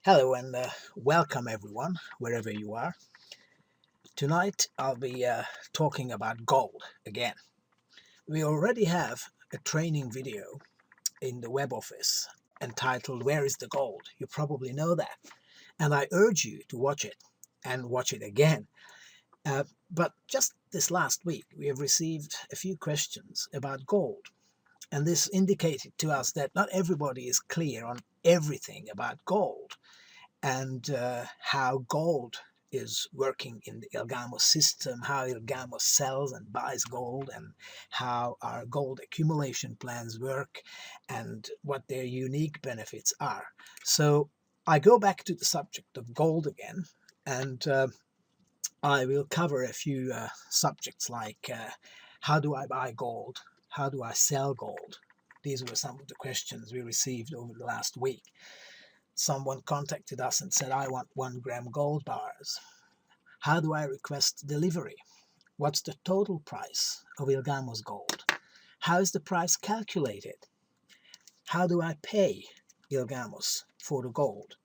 Hello and welcome everyone, wherever you are. Tonight I'll be talking about gold again. We already have a training video in the web office entitled Where is the Gold? You probably know that. And I urge you to watch it and watch it again. But just this last week we have received a few questions about gold. And this indicated to us that not everybody is clear on everything about gold. And how gold is working in the ILGAMOS system, how ILGAMOS sells and buys gold, and how our gold accumulation plans work, and what their unique benefits are. So I go back to the subject of gold again, and I will cover a few subjects like how do I buy gold? How do I sell gold? These were some of the questions we received over the last week. Someone contacted us and said, I want 1 gram gold bars. How do I request delivery? What's the total price of ILGAMOS gold? How is the price calculated? How do I pay ILGAMOS for the gold?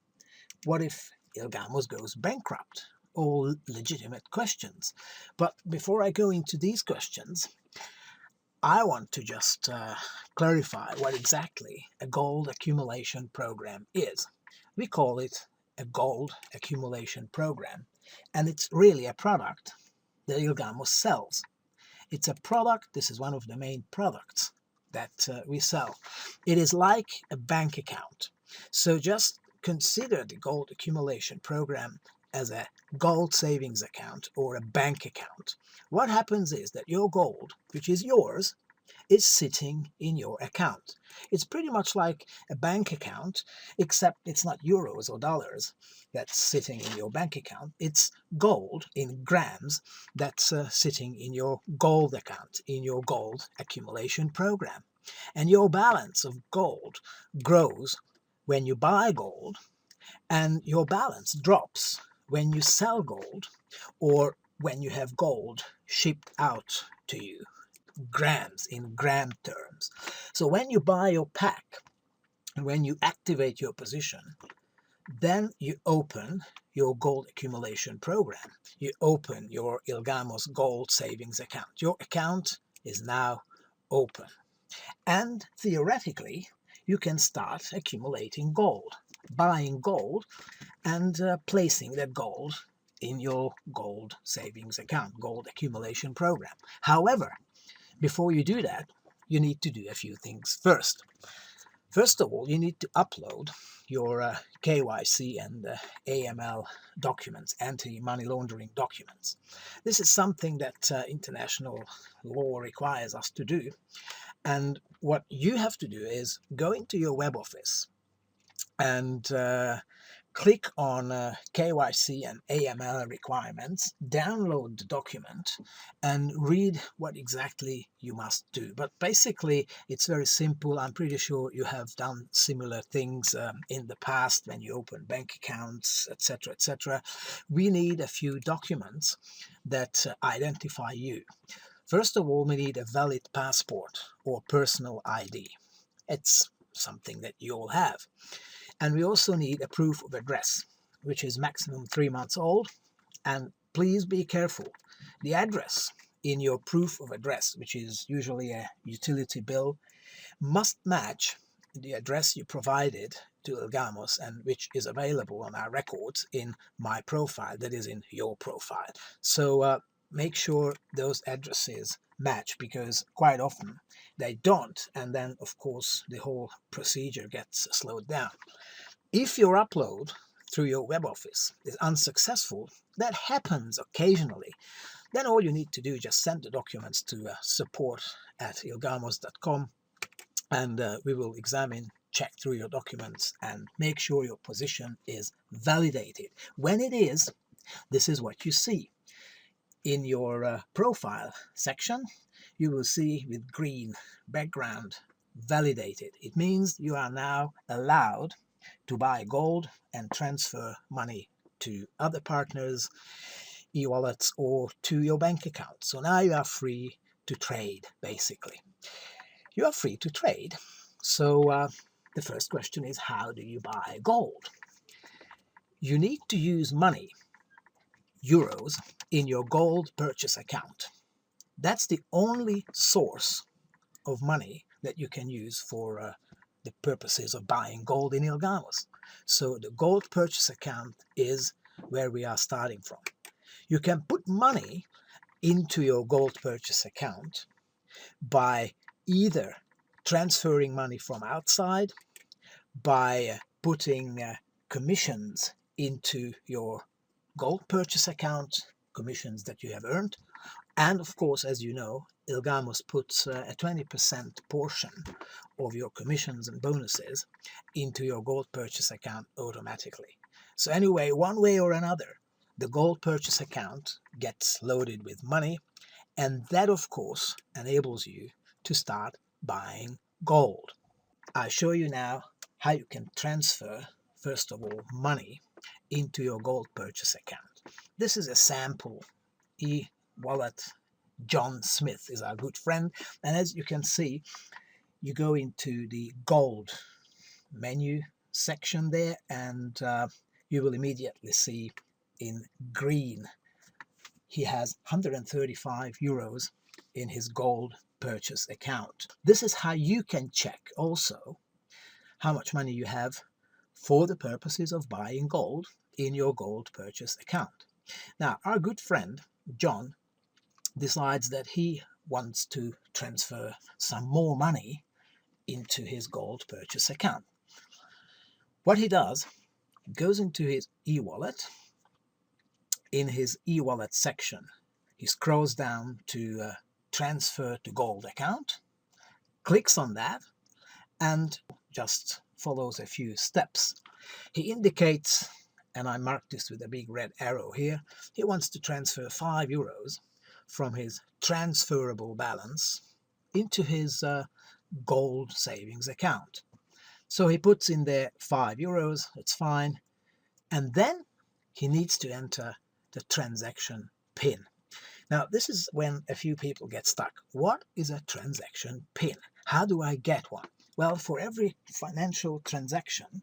What if ILGAMOS goes bankrupt? All legitimate questions. But before I go into these questions, I want to just clarify what exactly a gold accumulation program is. We call it a gold accumulation program, and it's really a product that ILGAMOS sells. It's a product, this is one of the main products that we sell. It is like a bank account. So just consider the gold accumulation program as a gold savings account or a bank account. What happens is that your gold, which is yours, is sitting in your account. It's pretty much like a bank account, except it's not euros or dollars that's sitting in your bank account. It's gold in grams that's sitting in your gold account, in your gold accumulation program. And your balance of gold grows when you buy gold, and your balance drops when you sell gold or when you have gold shipped out to you. Grams in gram terms. So when you buy your pack and when you activate your position, then you open your gold accumulation program. You open your ILGAMOS gold savings account. Your account is now open. And theoretically, you can start accumulating gold, buying gold and placing that gold in your gold savings account, gold accumulation program. However, before you do that, you need to do a few things first. First of all, you need to upload your KYC and AML documents, anti-money laundering documents. This is something that international law requires us to do. And what you have to do is go into your web office and click on KYC and AML requirements, download the document and read what exactly you must do. But basically it's very simple. I'm pretty sure you have done similar things in the past when you open bank accounts, etc., etc. We need a few documents that identify you. First of all, we need a valid passport or personal ID. It's something that you all have. And we also need a proof of address, which is maximum 3 months old. And please be careful. The address in your proof of address, which is usually a utility bill, must match the address you provided to ILGAMOS and which is available on our records in my profile, that is in your profile. So make sure those addresses match, because quite often they don't, and then of course the whole procedure gets slowed down. If your upload through your web office is unsuccessful, that happens occasionally, then all you need to do is just send the documents to support@ilgamos.com, and we will examine, check through your documents and make sure your position is validated. When it is, this is what you see. In your profile section, you will see with green background validated. It means you are now allowed to buy gold and transfer money to other partners, e-wallets, or to your bank account. So now you are free to trade, basically. You are free to trade. So the first question is, how do you buy gold? You need to use money, euros, in your gold purchase account. That's the only source of money that you can use for the purposes of buying gold in ILGAMOS. So the gold purchase account is where we are starting from. You can put money into your gold purchase account by either transferring money from outside, by putting commissions into your gold purchase account, commissions that you have earned. And of course, as you know, ILGAMOS puts a 20% portion of your commissions and bonuses into your gold purchase account automatically. So anyway, one way or another, the gold purchase account gets loaded with money, and that of course enables you to start buying gold. I show you now how you can transfer, first of all, money into your gold purchase account. This is a sample e-wallet. John Smith is our good friend, and as you can see, you go into the gold menu section there, and you will immediately see in green he has 135 euros in his gold purchase account. This is how you can check also how much money you have for the purposes of buying gold in your gold purchase account. Now, our good friend John decides that he wants to transfer some more money into his gold purchase account. What he does, goes into his e-wallet. In his e-wallet section, he scrolls down to transfer to gold account, clicks on that, and just follows a few steps. He indicates, and I marked this with a big red arrow here, he wants to transfer 5 euros from his transferable balance into his gold savings account. So he puts in there 5 euros, it's fine, and then he needs to enter the transaction PIN. Now, this is when a few people get stuck. What is a transaction PIN? How do I get one? Well, for every financial transaction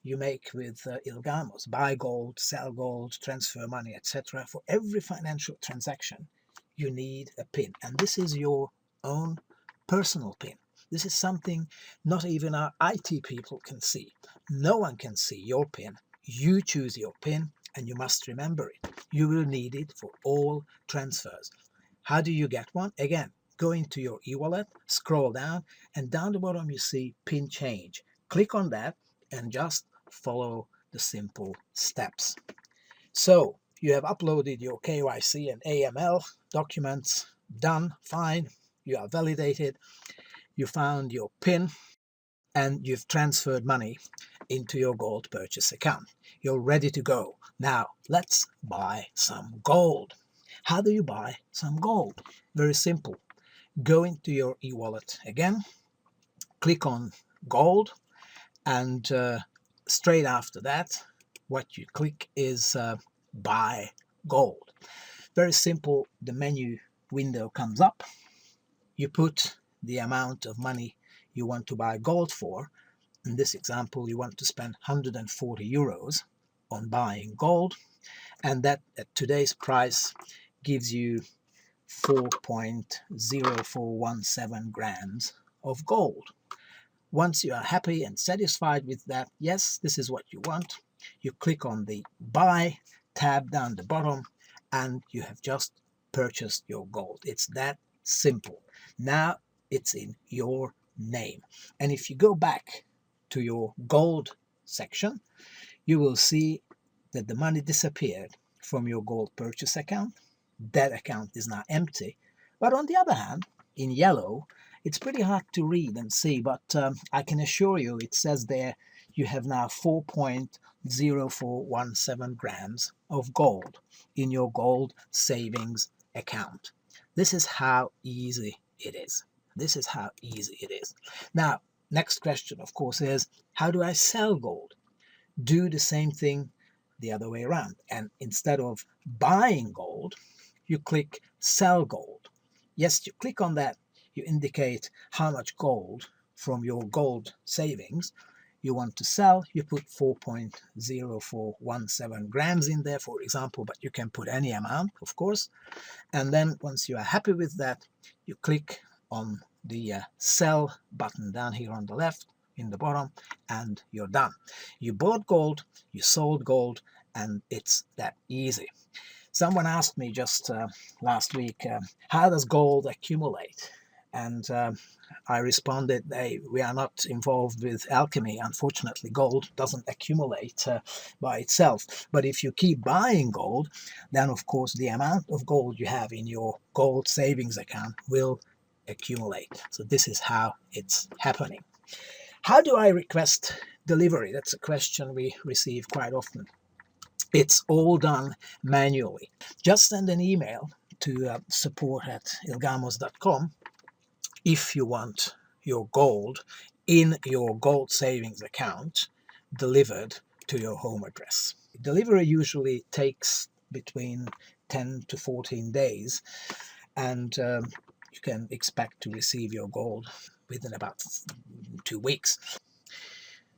you make with ILGAMOS, buy gold, sell gold, transfer money, etc., for every financial transaction, you need a PIN. And this is your own personal PIN. This is something not even our IT people can see. No one can see your PIN. You choose your PIN, and you must remember it. You will need it for all transfers. How do you get one? Again, go into your e-wallet, scroll down, and down the bottom you see PIN change. Click on that and just follow the simple steps. So you have uploaded your KYC and AML documents, done, fine, you are validated, you found your PIN, and you've transferred money into your gold purchase account. You're ready to go. Now, let's buy some gold. How do you buy some gold? Very simple. Go into your e-wallet again, click on gold, and straight after that, what you click is buy gold. Very simple. The menu window comes up. You put the amount of money you want to buy gold for. In this example, you want to spend 140 euros on buying gold, and that at today's price gives you 4.0417 grams of gold. Once you are happy and satisfied with that, yes, this is what you want, you click on the buy tab down the bottom, and you have just purchased your gold. It's that simple. Now it's in your name. And if you go back to your gold section, you will see that the money disappeared from your gold purchase account. That account is now empty. But on the other hand, in yellow, it's pretty hard to read and see, but I can assure you it says there you have now 4.0417 grams of gold in your gold savings account. This is how easy it is. This is how easy it is. Now, next question, of course, is how do I sell gold? Do the same thing the other way around. And instead of buying gold, you click sell gold. Yes, you click on that. You indicate how much gold from your gold savings you want to sell, you put 4.0417 grams in there, for example, but you can put any amount, of course. And then once you are happy with that, you click on the sell button down here on the left in the bottom, and you're done. You bought gold, you sold gold, and it's that easy. Someone asked me just last week, how does gold accumulate? And I responded, hey, we are not involved with alchemy. Unfortunately, gold doesn't accumulate by itself. But if you keep buying gold, then of course the amount of gold you have in your gold savings account will accumulate. So this is how it's happening. How do I request delivery? That's a question we receive quite often. It's all done manually. Just send an email to support@ilgamos.com if you want your gold in your gold savings account delivered to your home address. Delivery usually takes between 10 to 14 days, and you can expect to receive your gold within about 2 weeks.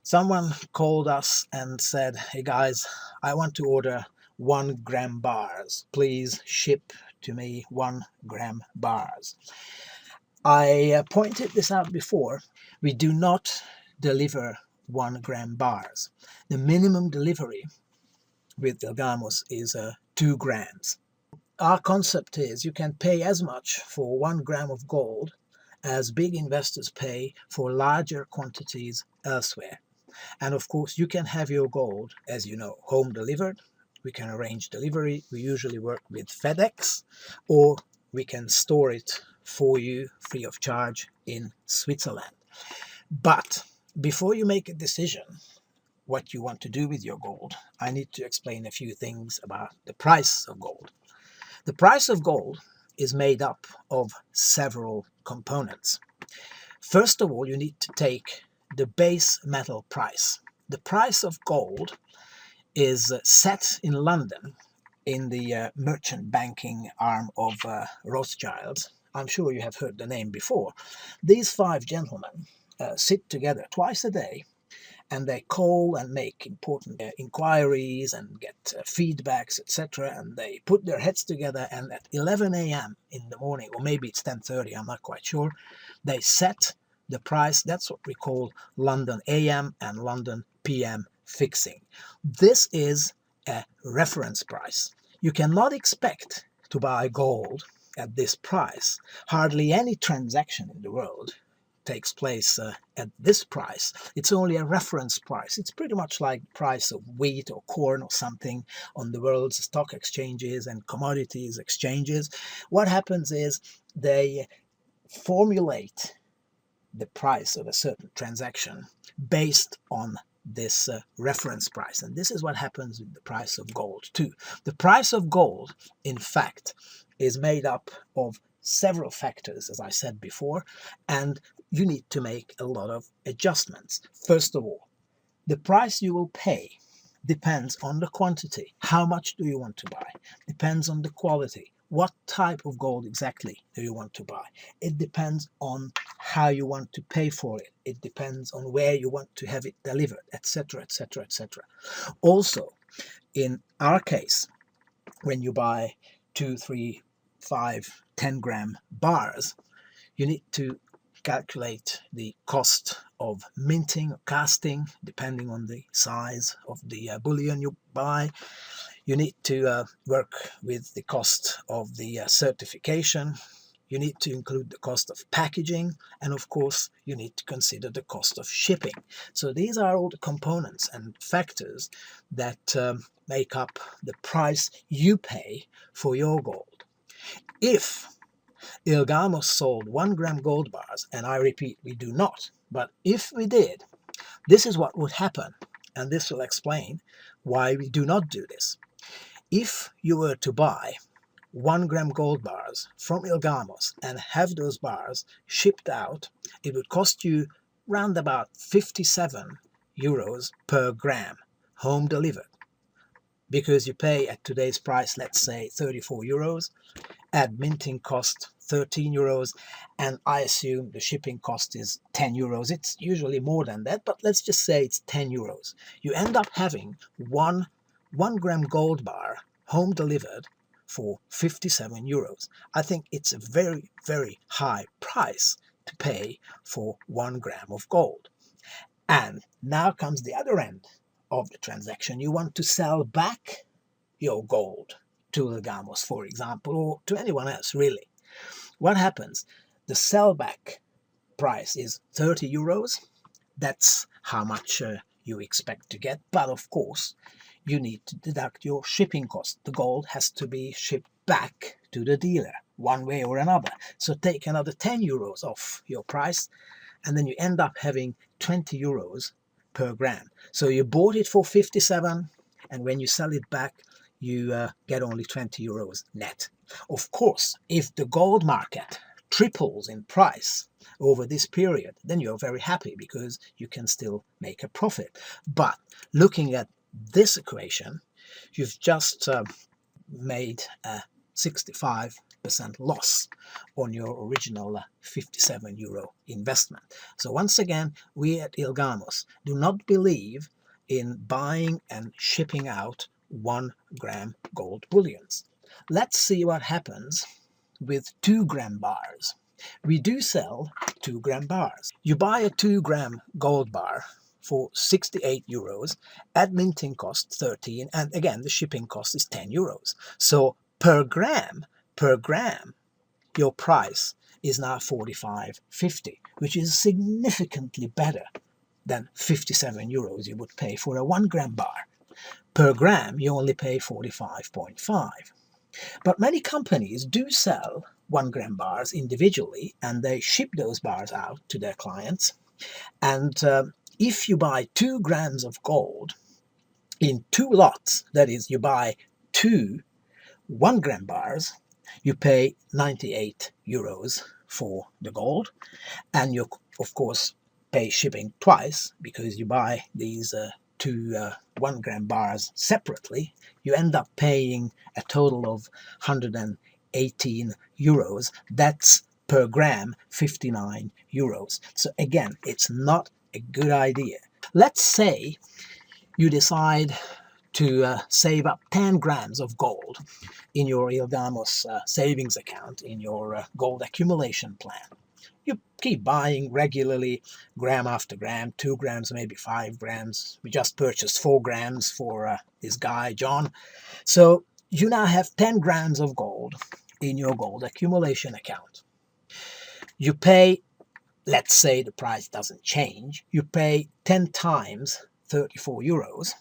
Someone called us and said, hey guys, I want to order 1 gram bars. Please ship to me 1 gram bars. I pointed this out before. We do not deliver 1 gram bars. The minimum delivery with ILGAMOS is 2 grams. Our concept is you can pay as much for 1 gram of gold as big investors pay for larger quantities elsewhere. And of course, you can have your gold, as you know, home delivered. We can arrange delivery. We usually work with FedEx, or we can store it for you free of charge in Switzerland. But before you make a decision what you want to do with your gold, I need to explain a few things about the price of gold. The price of gold is made up of several components. First of all, you need to take the base metal price. The price of gold is set in London in the merchant banking arm of Rothschilds. I'm sure you have heard the name before. These 5 gentlemen sit together twice a day, and they call and make important inquiries and get feedbacks, etc. And they put their heads together, and at 11 a.m. in the morning, or maybe it's 10:30, I'm not quite sure, they set the price. That's what we call London AM and London PM fixing. This is a reference price. You cannot expect to buy gold at this price. Hardly any transaction in the world takes place at this price. It's only a reference price. It's pretty much like the price of wheat or corn or something on the world's stock exchanges and commodities exchanges. What happens is they formulate the price of a certain transaction based on this reference price. And this is what happens with the price of gold too. The price of gold, in fact, is made up of several factors, as I said before, and you need to make a lot of adjustments. First of all, the price you will pay depends on the quantity. How much do you want to buy? Depends on the quality. What type of gold exactly do you want to buy? It depends on how you want to pay for it. It depends on where you want to have it delivered, etc., etc., etc. Also, in our case, when you buy 2, 3, 5, 10 gram bars, you need to calculate the cost of minting or casting, depending on the size of the bullion you buy. You need to work with the cost of the certification. You need to include the cost of packaging, and of course you need to consider the cost of shipping. So these are all the components and factors that make up the price you pay for your gold. If ILGAMOS sold 1 gram gold bars, and I repeat, we do not, but if we did, this is what would happen, and this will explain why we do not do this. If you were to buy 1 gram gold bars from ILGAMOS and have those bars shipped out, it would cost you round about 57 euros per gram, home delivered. Because you pay at today's price, let's say 34 euros, add minting cost 13 euros, and I assume the shipping cost is 10 euros. It's usually more than that, but let's just say it's 10 euros. You end up having one gram gold bar home delivered for 57 euros. I think it's a very, very high price to pay for 1 gram of gold. And now comes the other end of the transaction. You want to sell back your gold to ILGAMOS, for example, or to anyone else, really. What happens? The sellback price is 30 euros. That's how much you expect to get. But of course, you need to deduct your shipping cost. The gold has to be shipped back to the dealer one way or another. So take another 10 euros off your price, and then you end up having 20 euros per gram. So you bought it for 57, and when you sell it back, you get only 20 euros net. Of course, if the gold market triples in price over this period, then you're very happy because you can still make a profit. But looking at this equation, you've just made a 65% loss on your original 57 euro investment. So once again, we at ILGAMOS do not believe in buying and shipping out 1 gram gold bullions. Let's see what happens with 2 gram bars. We do sell 2 gram bars. You buy a 2 gram gold bar for 68 euros at minting cost 13, and again the shipping cost is 10 euros. So per gram, your price is now 45.50, which is significantly better than 57 euros you would pay for a 1 gram bar. Per gram, you only pay 45.5. But many companies do sell 1 gram bars individually, and they ship those bars out to their clients. And if you buy 2 grams of gold in 2 lots, that is, you buy 2 1 gram bars, you pay 98 euros for the gold, and you of course pay shipping twice because you buy these 2 1 gram bars separately. You end up paying a total of 118 euros. That's per gram 59 euros. So again, it's not a good idea. Let's say you decide to save up 10 grams of gold in your ILGAMOS savings account, in your gold accumulation plan. You keep buying regularly, gram after gram, 2 grams, maybe 5 grams. We just purchased 4 grams for this guy, John. So you now have 10 grams of gold in your gold accumulation account. You pay, let's say the price doesn't change, you pay 10 times 34 euros.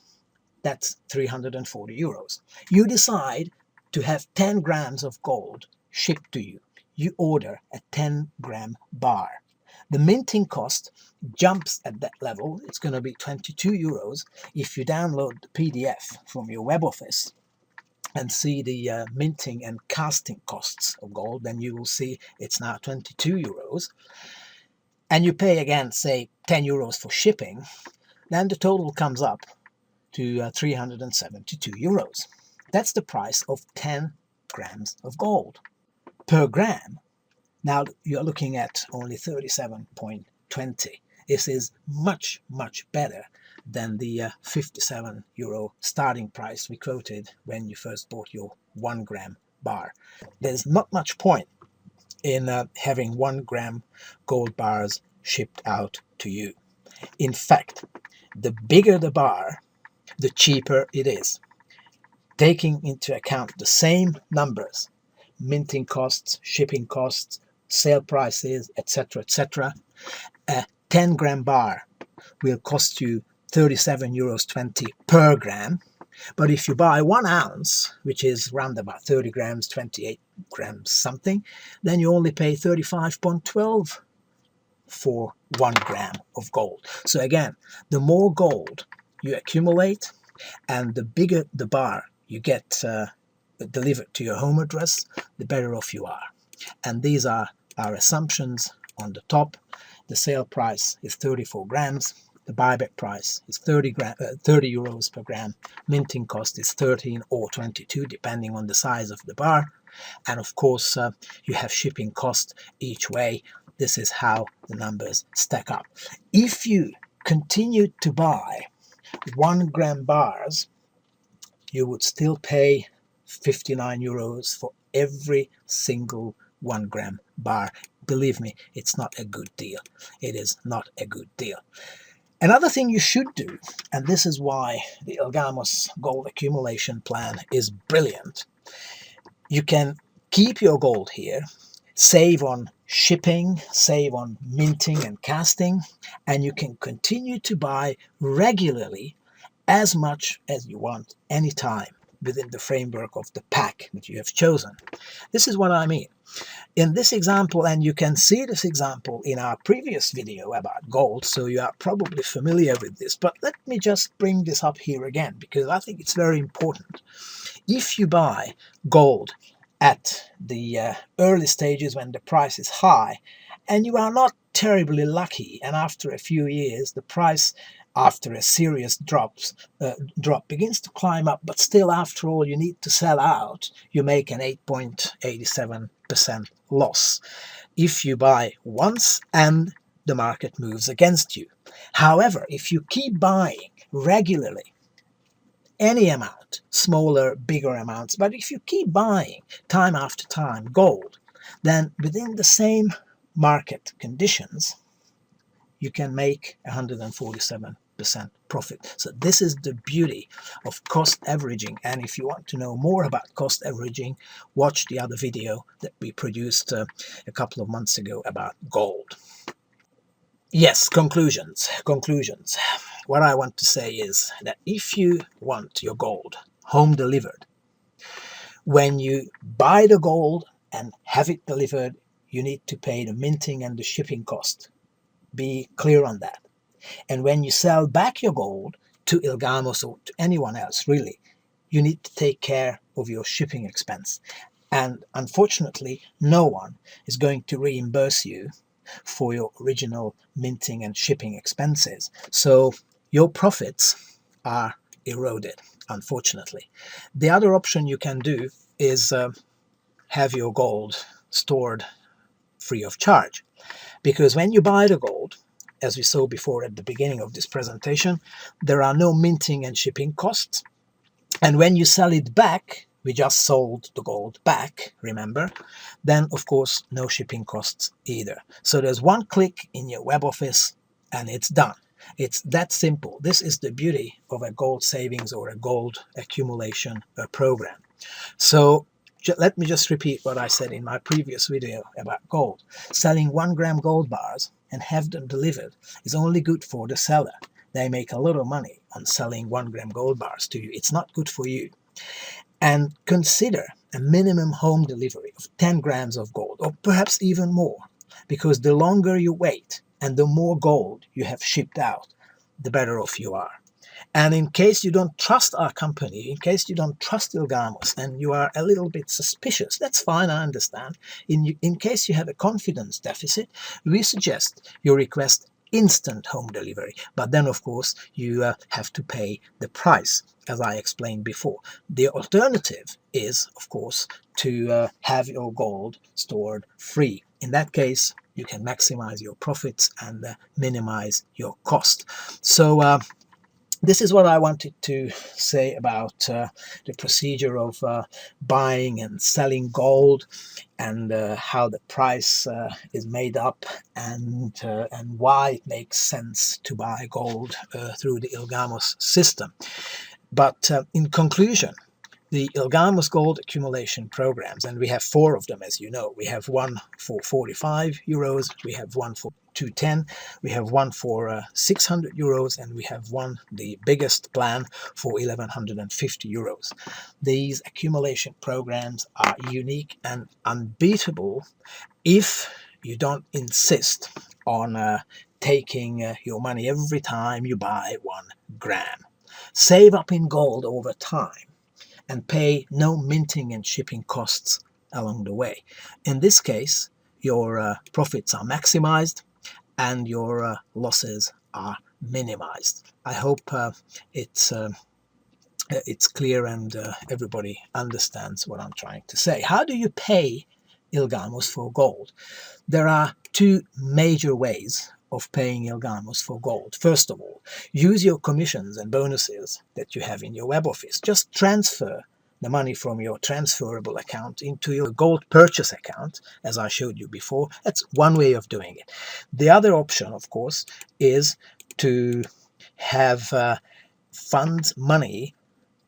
That's 340 euros. You decide to have 10 grams of gold shipped to you. You order a 10 gram bar. The minting cost jumps at that level. It's going to be 22 euros. If you download the PDF from your web office and see the minting and casting costs of gold, then you will see it's now 22 euros. And you pay again, say, 10 euros for shipping, then the total comes up to 372 euros. That's the price of 10 grams of gold. Per gram, now you're looking at only 37.20. This is much, much better than the 57 euro starting price we quoted when you first bought your 1 gram bar. There's not much point in having 1 gram gold bars shipped out to you. In fact, the bigger the bar, the cheaper it is. Taking into account the same numbers, minting costs, shipping costs, sale prices, etc., etc., a 10 gram bar will cost you 37.20 euros per gram. But if you buy 1 ounce, which is around about 30 grams, 28 grams something, then you only pay 35.12 for 1 gram of gold. So again, the more gold you accumulate and the bigger the bar you get delivered to your home address, the better off you are. And these are our assumptions on the top. The sale price is 34 grams. The buyback price is 30 euros per gram. Minting cost is 13 or 22, depending on the size of the bar. And of course, you have shipping cost each way. This is how the numbers stack up. If you continue to buy 1 gram bars, you would still pay 59 euros for every single 1 gram bar. Believe me, it's not a good deal. It is not a good deal. Another thing you should do, and this is why the ILGAMOS gold accumulation plan is brilliant, you can keep your gold here, save on shipping, save on minting and casting, and you can continue to buy regularly as much as you want anytime within the framework of the pack that you have chosen. This is what I mean. In this example, and you can see this example in our previous video about gold, so you are probably familiar with this, but let me just bring this up here again, because I think it's very important. If you buy gold at the early stages when the price is high, and you are not terribly lucky, and after a few years the price, after a serious drop begins to climb up, but still after all you need to sell out, you make an 8.87% loss if you buy once and the market moves against you. However, if you keep buying regularly, any amount, smaller, bigger amounts, but if you keep buying time after time gold, then within the same market conditions, you can make 147% profit. So this is the beauty of cost averaging. And if you want to know more about cost averaging, watch the other video that we produced a couple of months ago about gold. Yes, conclusions. What I want to say is that if you want your gold home delivered, when you buy the gold and have it delivered, you need to pay the minting and the shipping cost. Be clear on that. And when you sell back your gold to ILGAMOS or to anyone else, really, you need to take care of your shipping expense. And unfortunately, no one is going to reimburse you for your original minting and shipping expenses. So your profits are eroded, unfortunately. The other option you can do is have your gold stored free of charge. Because when you buy the gold, as we saw before at the beginning of this presentation, there are no minting and shipping costs. And when you sell it back, we just sold the gold back, remember, then of course no shipping costs either. So there's one click in your web office and it's done. It's that simple. This is the beauty of a gold savings or a gold accumulation program. So let me just repeat what I said in my previous video about gold. Selling 1 gram gold bars and have them delivered is only good for the seller. They make a lot of money on selling 1 gram gold bars to you. It's not good for you. And consider a minimum home delivery of 10 grams of gold, or perhaps even more, because the longer you wait and the more gold you have shipped out, the better off you are. And in case you don't trust our company, in case you don't trust ILGAMOS and you are a little bit suspicious, that's fine, I understand. In case you have a confidence deficit, we suggest you request instant home delivery. But then, of course, you have to pay the price, as I explained before. The alternative is, of course, to have your gold stored free. In that case, you can maximize your profits and minimize your cost. So this is what I wanted to say about the procedure of buying and selling gold, and how the price is made up, and why it makes sense to buy gold through the ILGAMOS system. But in conclusion, the ILGAMOS gold accumulation programs, and we have 4 of them, as you know. We have one for 45 euros, we have one for 210, we have one for 600 euros, and we have one, the biggest plan, for 1150 euros. These accumulation programs are unique and unbeatable if you don't insist on taking your money every time you buy 1 gram. Save up in gold over time and pay no minting and shipping costs along the way. In this case, your profits are maximized and your losses are minimized. I hope it's it's clear and everybody understands what I'm trying to say. How do you pay ILGAMOS for gold? There are two major ways of paying ILGAMOS for gold. First of all, use your commissions and bonuses that you have in your web office. Just transfer the money from your transferable account into your gold purchase account, as I showed you before. That's one way of doing it. The other option, of course, is to have funds, money,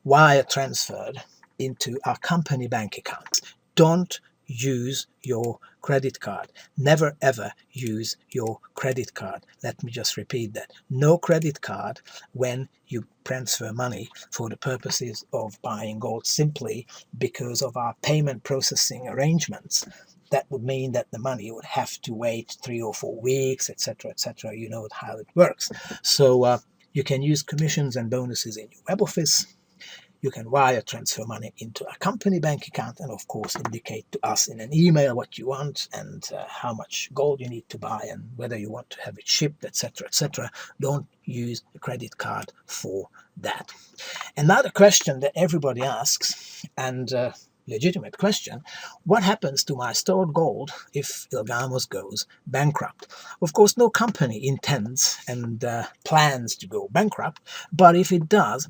wire transferred into our company bank accounts. Don't use your credit card. Never ever use your credit card. Let me just repeat that. No credit card when you transfer money for the purposes of buying gold, simply because of our payment processing arrangements. That would mean that the money would have to wait 3 or 4 weeks, etc., etc. You know how it works. So you can use commissions and bonuses in your web office. You can wire transfer money into a company bank account, and of course indicate to us in an email what you want and how much gold you need to buy and whether you want to have it shipped, etc., etc. Don't use a credit card for that. Another question that everybody asks, and legitimate question: what happens to my stored gold if ILGAMOS goes bankrupt? Of course, no company intends and plans to go bankrupt, but if it does,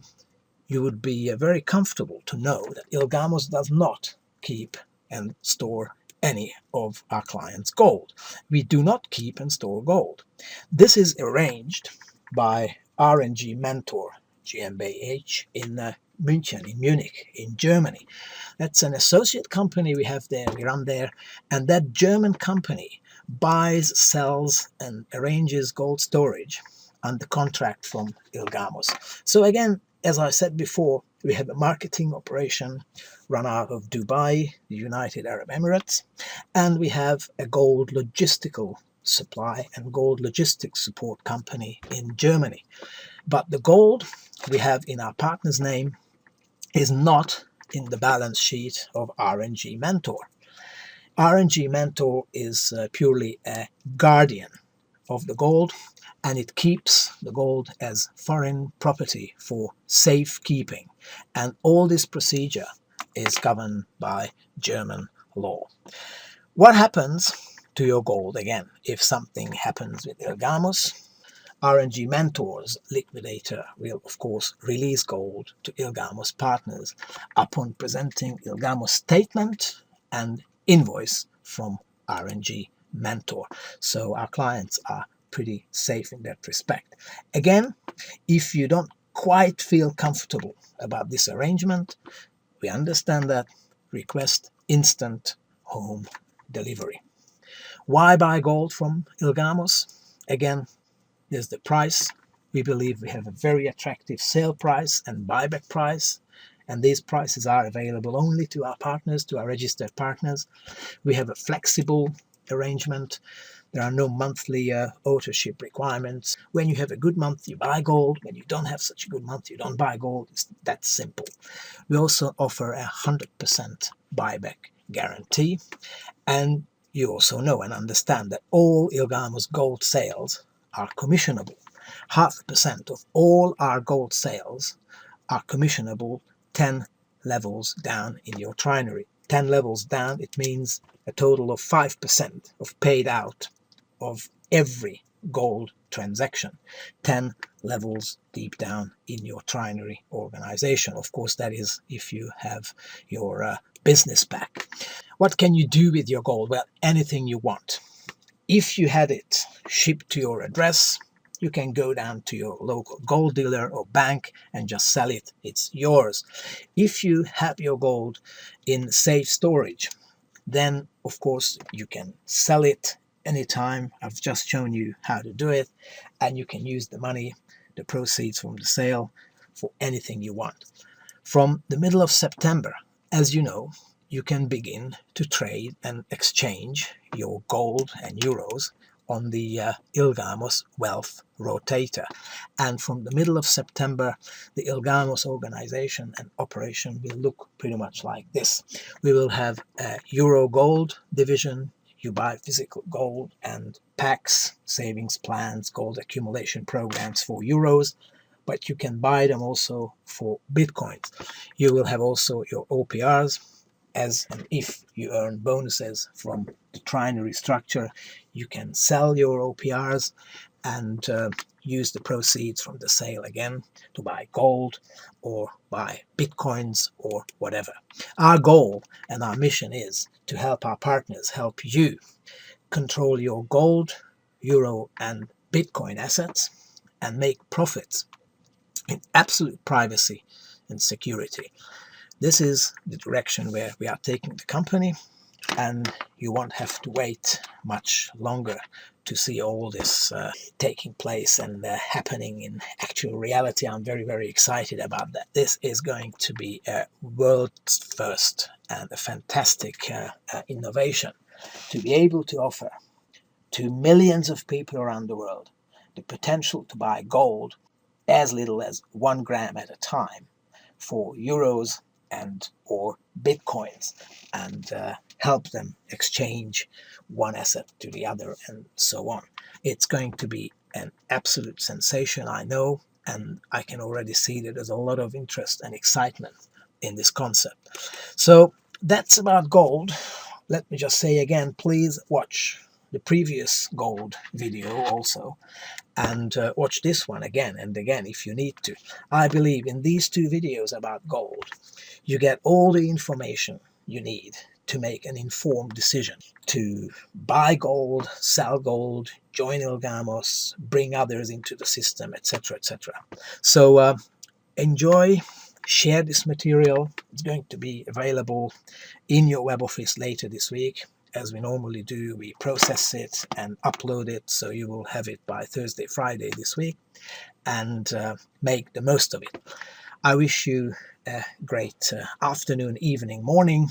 you would be very comfortable to know that ILGAMOS does not keep and store any of our clients' gold. We do not keep and store gold. This is arranged by R&G Mentor GmbH in München, in Munich, in Germany. That's an associate company we have there, we run there, and that German company buys, sells, and arranges gold storage under contract from ILGAMOS. So again, as I said before, we have a marketing operation run out of Dubai, the United Arab Emirates, and we have a gold logistical supply and gold logistics support company in Germany. But the gold we have in our partner's name is not in the balance sheet of R&G Mentor. R&G Mentor is purely a guardian of the gold, and it keeps the gold as foreign property for safekeeping. And all this procedure is governed by German law. What happens to your gold, again, if something happens with ILGAMOS? R&G Mentor's liquidator will, of course, release gold to ILGAMOS partners upon presenting ILGAMOS statement and invoice from R&G Mentor. So our clients are pretty safe in that respect. Again, if you don't quite feel comfortable about this arrangement, we understand that. Request instant home delivery. Why buy gold from ILGAMOS? Again, there's the price. We believe we have a very attractive sale price and buyback price, and these prices are available only to our partners, to our registered partners. We have a flexible arrangement. There are no monthly auto-ship requirements. When you have a good month, you buy gold. When you don't have such a good month, you don't buy gold. It's that simple. We also offer a 100% buyback guarantee. And you also know and understand that all ILGAMOS gold sales are commissionable. 0.5% of all our gold sales are commissionable 10 levels down in your trinary. 10 levels down, it means a total of 5% of paid out of every gold transaction. 10 levels deep down in your trinary organization. Of course, that is if you have your business pack. What can you do with your gold? Well, anything you want. If you had it shipped to your address, you can go down to your local gold dealer or bank and just sell it. It's yours. If you have your gold in safe storage, then of course you can sell it anytime. I've just shown you how to do it, and you can use the money, the proceeds from the sale, for anything you want. From the middle of September, as you know, you can begin to trade and exchange your gold and euros on the ILGAMOS Wealth Rotator. And from the middle of September, the ILGAMOS organization and operation will look pretty much like this. We will have a Euro Gold division. You buy physical gold and packs, savings plans, gold accumulation programs for euros. but you can buy them also for Bitcoins. You will have also your OPRs, as and if you earn bonuses from the trinary structure, you can sell your OPRs and use the proceeds from the sale again to buy gold or buy Bitcoins or whatever. Our goal and our mission is to help our partners, help you control your gold, euro and Bitcoin assets and make profits in absolute privacy and security. This is the direction where we are taking the company, and you won't have to wait much longer to see all this taking place and happening in actual reality. I'm very, very excited about that. This is going to be a world's first and a fantastic innovation to be able to offer to millions of people around the world the potential to buy gold as little as 1 gram at a time for euros and or Bitcoins, and help them exchange one asset to the other and so on. It's going to be an absolute sensation, I know, and I can already see that there's a lot of interest and excitement in this concept. So that's about gold. Let me just say again, please watch the previous gold video also, and watch this one again and again if you need to. I believe in these 2 videos about gold, you get all the information you need to make an informed decision to buy gold, sell gold, join ILGAMOS, bring others into the system, etc., etc. So enjoy, share this material. It's going to be available in your web office later this week. As we normally do, we process it and upload it, so you will have it by Thursday, Friday this week, and make the most of it. I wish you a great afternoon, evening, morning,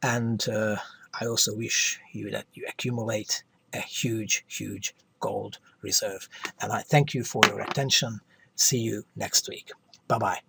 and I also wish you that you accumulate a huge, huge gold reserve. And I thank you for your attention. See you next week. Bye-bye.